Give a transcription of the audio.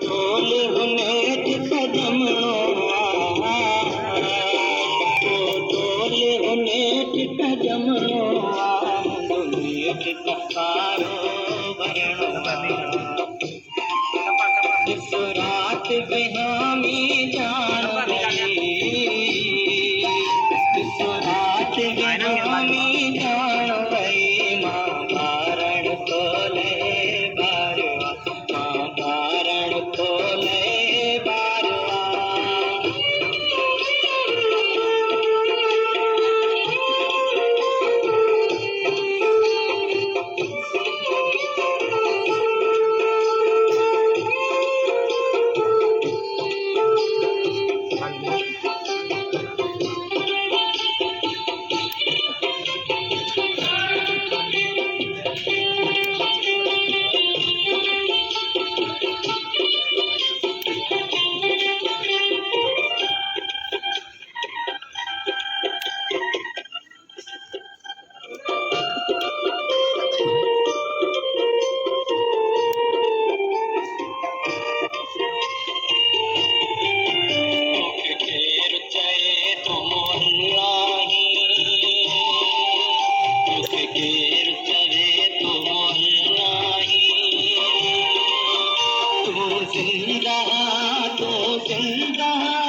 ढोल हुनेठ कदमणो ढोल हुनेठ कदमणो हुनेठ तकारो भरणो इस रात बेहामी जान गई इस रात बेहामी जान गई माँ कारण खोले बारवा माँ कारण खोले बारवा जिंदा तो जिंदा